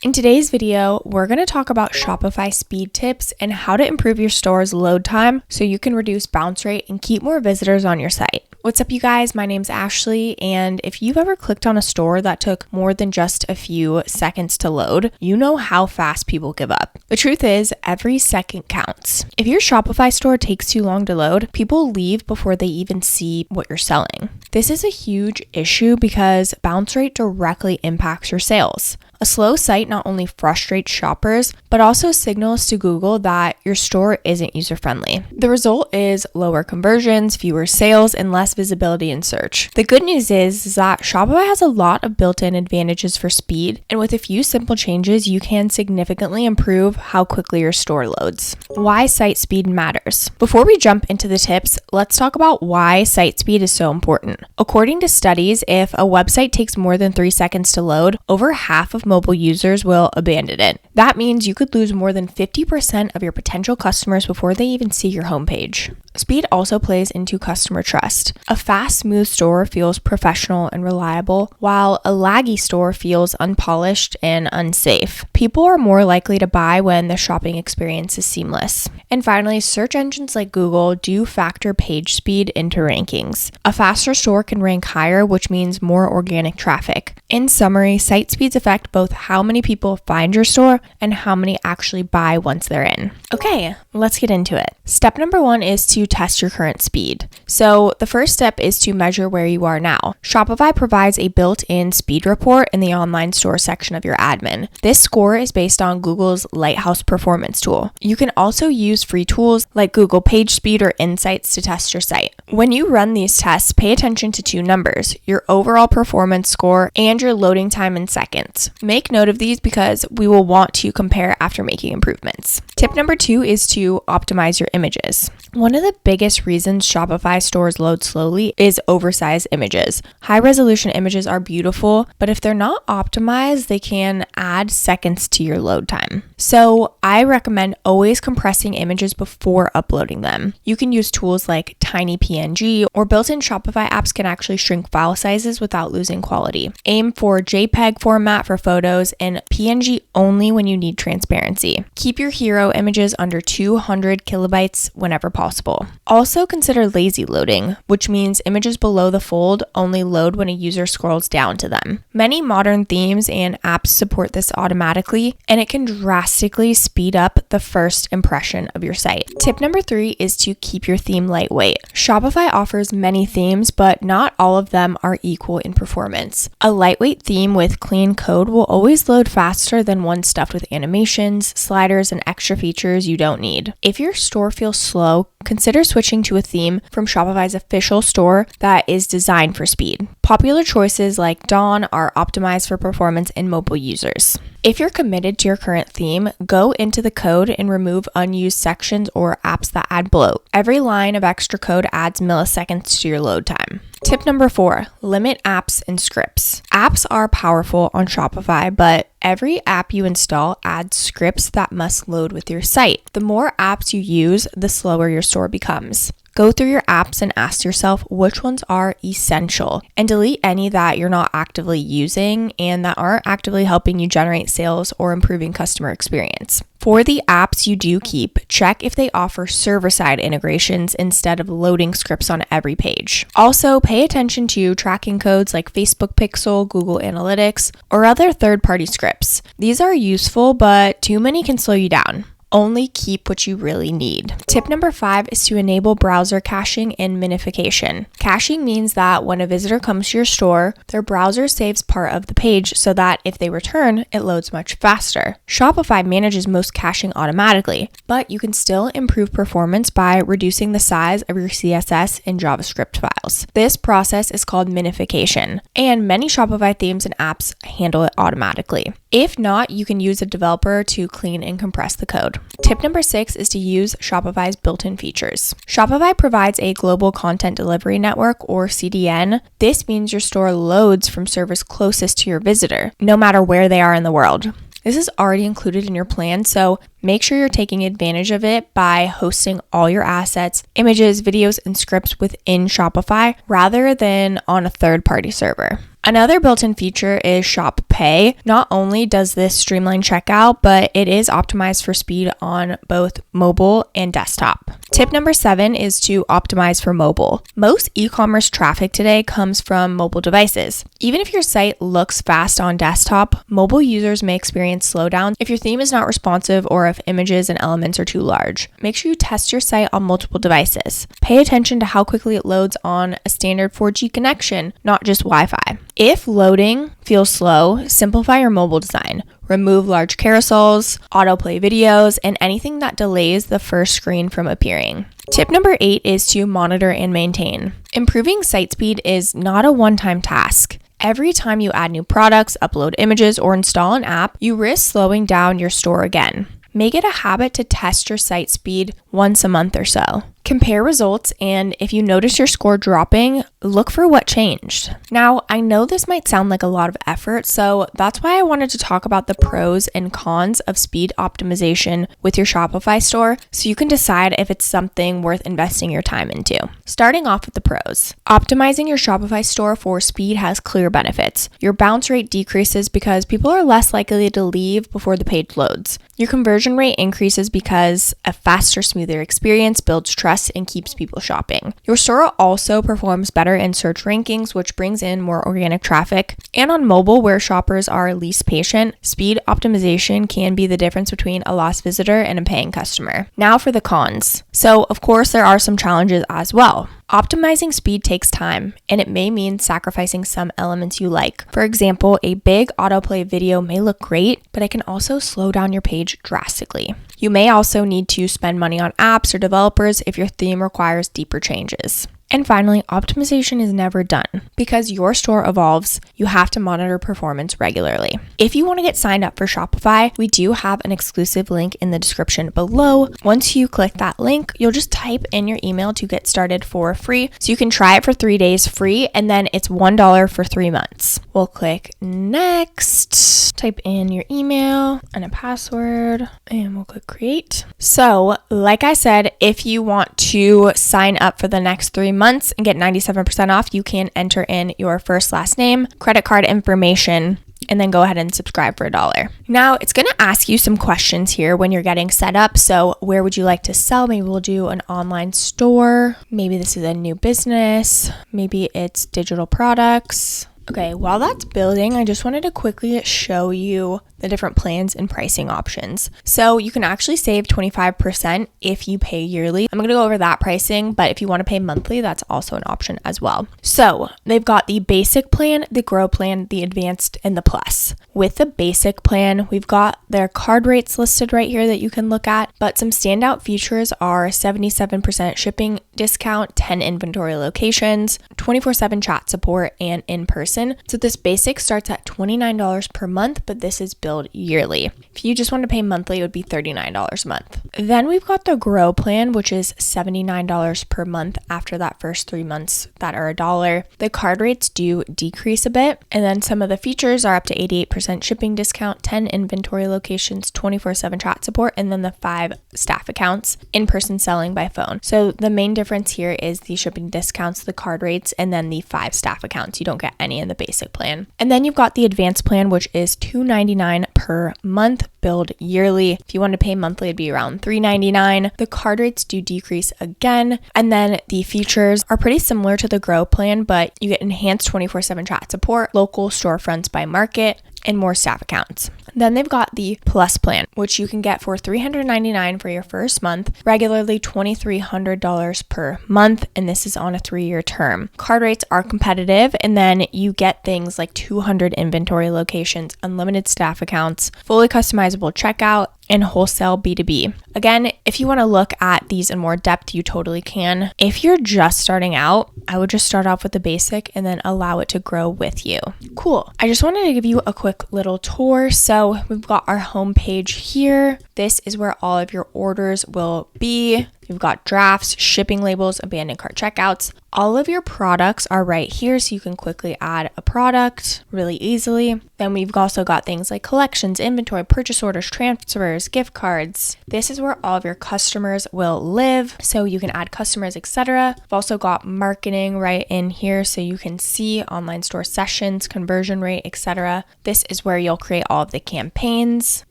In today's video, we're going to talk about Shopify speed tips and how to improve your store's load time so you can reduce bounce rate and keep more visitors on your site. What's up, you guys? My name's Ashley, and if you've ever clicked on a store that took more than just a few seconds to load, you know how fast people give up. The truth is, every second counts. If your Shopify store takes too long to load, people leave before they even see what you're selling. This is a huge issue because bounce rate directly impacts your sales. A slow site not only frustrates shoppers, but also signals to Google that your store isn't user-friendly. The result is lower conversions, fewer sales, and less visibility in search. The good news is that Shopify has a lot of built-in advantages for speed, and with a few simple changes, you can significantly improve how quickly your store loads. Why site speed matters. Before we jump into the tips, let's talk about why site speed is so important. According to studies, if a website takes more than 3 seconds to load, over half of mobile users will abandon it. That means you could lose more than 50% of your potential customers before they even see your homepage. Speed also plays into customer trust. A fast, smooth store feels professional and reliable, while a laggy store feels unpolished and unsafe. People are more likely to buy when the shopping experience is seamless. And finally, search engines like Google do factor page speed into rankings. A faster store can rank higher, which means more organic traffic. In summary, site speeds affect both how many people find your store and how many actually buy once they're in. Okay, let's get into it. Step number 1 is to test your current speed. So the first step is to measure where you are now. Shopify provides a built-in speed report in the online store section of your admin. This score is based on Google's Lighthouse performance tool. You can also use free tools like Google PageSpeed or Insights to test your site. When you run these tests, pay attention to 2 numbers, your overall performance score and your loading time in seconds. Make note of these because we will want to compare after making improvements. Tip number 2 is to optimize your images. One of the biggest reasons Shopify stores load slowly is oversized images. High resolution images are beautiful, but if they're not optimized, they can add seconds to your load time. So I recommend always compressing images before uploading them. You can use tools like Tiny PNG, or built-in Shopify apps can actually shrink file sizes without losing quality. Aim for JPEG format for photos and PNG only when you need transparency. Keep your hero images under 200 kilobytes whenever possible. Also consider lazy loading, which means images below the fold only load when a user scrolls down to them. Many modern themes and apps support this automatically, and it can drastically speed up the first impression of your site. Tip number 3 is to keep your theme lightweight. Shopify offers many themes, but not all of them are equal in performance. A lightweight theme with clean code will always load faster than one stuffed with animations, sliders, and extra features you don't need. If your store feels slow, consider switching to a theme from Shopify's official store that is designed for speed. Popular choices like Dawn are optimized for performance in mobile users. If you're committed to your current theme, go into the code and remove unused sections or apps that add bloat. Every line of extra code adds milliseconds to your load time. Tip number 4, limit apps and scripts. Apps are powerful on Shopify, but every app you install adds scripts that must load with your site. The more apps you use, the slower your store becomes. Go through your apps and ask yourself which ones are essential, and delete any that you're not actively using and that aren't actively helping you generate sales or improving customer experience. For the apps you do keep, check if they offer server-side integrations instead of loading scripts on every page. Also, pay attention to tracking codes like Facebook Pixel, Google Analytics, or other third-party scripts. These are useful, but too many can slow you down. Only keep what you really need. Tip number 5 is to enable browser caching and minification. Caching means that when a visitor comes to your store, their browser saves part of the page so that if they return, it loads much faster. Shopify manages most caching automatically, but you can still improve performance by reducing the size of your CSS and JavaScript files. This process is called minification, and many Shopify themes and apps handle it automatically. If not, you can use a developer to clean and compress the code. Tip number 6 is to use Shopify's built-in features. Shopify provides a global content delivery network, or CDN. This means your store loads from servers closest to your visitor, no matter where they are in the world. This is already included in your plan, so make sure you're taking advantage of it by hosting all your assets, images, videos, and scripts within Shopify rather than on a third-party server. Another built-in feature is Shop Pay. Not only does this streamline checkout, but it is optimized for speed on both mobile and desktop. Tip number 7 is to optimize for mobile. Most e-commerce traffic today comes from mobile devices. Even if your site looks fast on desktop, mobile users may experience slowdown if your theme is not responsive or if images and elements are too large. Make sure you test your site on multiple devices. Pay attention to how quickly it loads on a standard 4G connection, not just Wi-Fi. If loading feels slow, simplify your mobile design. Remove large carousels, autoplay videos, and anything that delays the first screen from appearing. Tip number 8 is to monitor and maintain. Improving site speed is not a one-time task. Every time you add new products, upload images, or install an app, you risk slowing down your store again. Make it a habit to test your site speed once a month or so. Compare results, and if you notice your score dropping, look for what changed. Now, I know this might sound like a lot of effort, so that's why I wanted to talk about the pros and cons of speed optimization with your Shopify store so you can decide if it's something worth investing your time into. Starting off with the pros. Optimizing your Shopify store for speed has clear benefits. Your bounce rate decreases because people are less likely to leave before the page loads. Your conversion rate increases because a faster, smoother experience builds trust and keeps people shopping. Your store also performs better in search rankings, which brings in more organic traffic. And on mobile, where shoppers are least patient, speed optimization can be the difference between a lost visitor and a paying customer. Now for the cons. So, of course, there are some challenges as well. Optimizing speed takes time, and it may mean sacrificing some elements you like. For example, a big autoplay video may look great, but it can also slow down your page drastically. You may also need to spend money on apps or developers if your theme requires deeper changes. And finally, optimization is never done. Because your store evolves, you have to monitor performance regularly. If you want to get signed up for Shopify, we do have an exclusive link in the description below. Once you click that link, you'll just type in your email to get started for free. So you can try it for 3 days free, and then it's $1 for 3 months. We'll click next, type in your email and a password, and we'll click create. So, like I said, if you want to sign up for the next 3 months and get 97% off, you can enter in your first, last name, credit card information, and then go ahead and subscribe for $1. Now, it's going to ask you some questions here when you're getting set up. So where would you like to sell? Maybe we'll do an online store. Maybe this is a new business. Maybe it's digital products. Okay, while that's building, I just wanted to quickly show you the different plans and pricing options. So you can actually save 25% if you pay yearly. I'm going to go over that pricing, but if you want to pay monthly, that's also an option as well. So they've got the basic plan, the grow plan, the advanced, and the plus. With the basic plan, we've got their card rates listed right here that you can look at, but some standout features are 77% shipping discount, 10 inventory locations, 24/7 chat support, and in-person. So this basic starts at $29 per month, but this is billed yearly. If you just want to pay monthly, it would be $39 a month. Then we've got the grow plan, which is $79 per month after that first 3 months that are $1. The card rates do decrease a bit, and then some of the features are up to 88% shipping discount, 10 inventory locations, 24/7 chat support, and then the 5 staff accounts, in-person selling by phone. So the main difference here is the shipping discounts, the card rates, and then the 5 staff accounts. You don't get any in the basic plan. And then you've got the advanced plan, which is $299 per month, billed yearly. If you want to pay monthly, it'd be around $399. The card rates do decrease again. And then the features are pretty similar to the grow plan, but you get enhanced 24/7 chat support, local storefronts by market, and more staff accounts. Then they've got the plus plan, which you can get for $399 for your first month, regularly $2,300 per month, and this is on a 3-year term. Card rates are competitive, and then you get things like 200 inventory locations, unlimited staff accounts, fully customizable checkout, and wholesale B2B. Again, if you want to look at these in more depth, you totally can. If you're just starting out, I would just start off with the basic and then allow it to grow with you. Cool. I just wanted to give you a quick little tour. So we've got our home page here. This is where all of your orders will be. You've got drafts, shipping labels, abandoned cart checkouts. All of your products are right here, so you can quickly add a product really easily. Then we've also got things like collections, inventory, purchase orders, transfers, gift cards. This is where all of your customers will live, so you can add customers, etc. We've also got marketing right in here, so you can see online store sessions, conversion rate, etc. This is where you'll create all of the campaigns.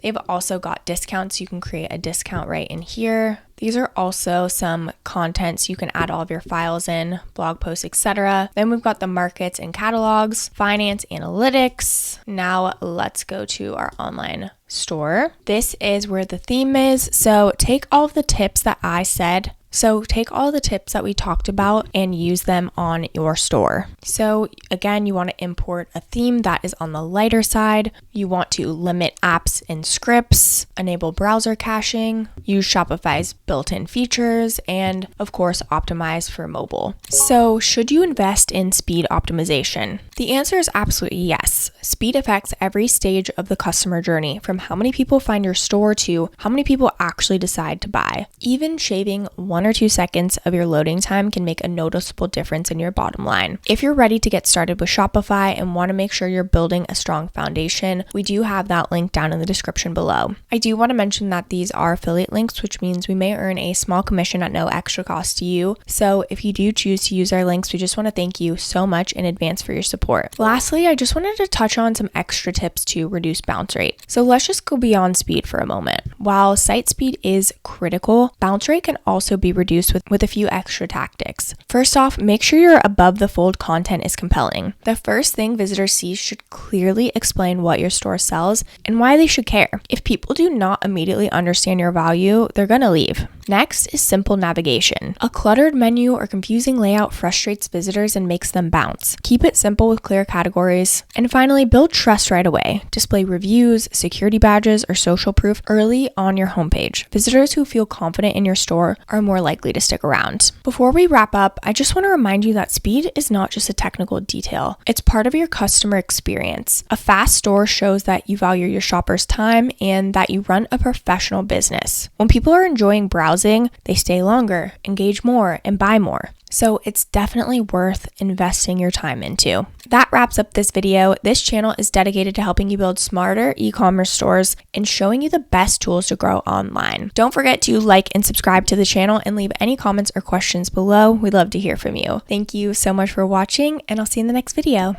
They've also got discounts. You can create a discount right in here. These are also some contents you can add all of your files in, blog posts, etc. Then we've got the markets and catalogs, finance, analytics. Now let's go to our online store. This is where the theme is. So take all of the tips that I said. So take all the tips that we talked about and use them on your store. So again, you want to import a theme that is on the lighter side. You want to limit apps and scripts, enable browser caching, use Shopify's built-in features, and of course, optimize for mobile. So should you invest in speed optimization? The answer is absolutely yes. Speed affects every stage of the customer journey, from how many people find your store to how many people actually decide to buy. Even shaving 1 or 2 seconds of your loading time can make a noticeable difference in your bottom line. If you're ready to get started with Shopify and want to make sure you're building a strong foundation, we do have that link down in the description below. I do want to mention that these are affiliate links, which means we may earn a small commission at no extra cost to you. So if you do choose to use our links, we just want to thank you so much in advance for your support. Lastly, I just wanted to touch on some extra tips to reduce bounce rate. So let's just go beyond speed for a moment. While site speed is critical, bounce rate can also be reduced with a few extra tactics. First off, make sure your above the fold content is compelling. The first thing visitors see should clearly explain what your store sells and why they should care. If people do not immediately understand your value, they're gonna leave. Next is simple navigation. A cluttered menu or confusing layout frustrates visitors and makes them bounce. Keep it simple with clear categories. And finally, build trust right away. Display reviews, security badges, or social proof early on your homepage. Visitors who feel confident in your store are more likely to stick around. Before we wrap up, I just want to remind you that speed is not just a technical detail. It's part of your customer experience. A fast store shows that you value your shoppers' time and that you run a professional business. When people are enjoying browsing, they stay longer, engage more, and buy more. So it's definitely worth investing your time into. That wraps up this video. This channel is dedicated to helping you build smarter e-commerce stores and showing you the best tools to grow online. Don't forget to like and subscribe to the channel and leave any comments or questions below. We'd love to hear from you. Thank you so much for watching, and I'll see you in the next video.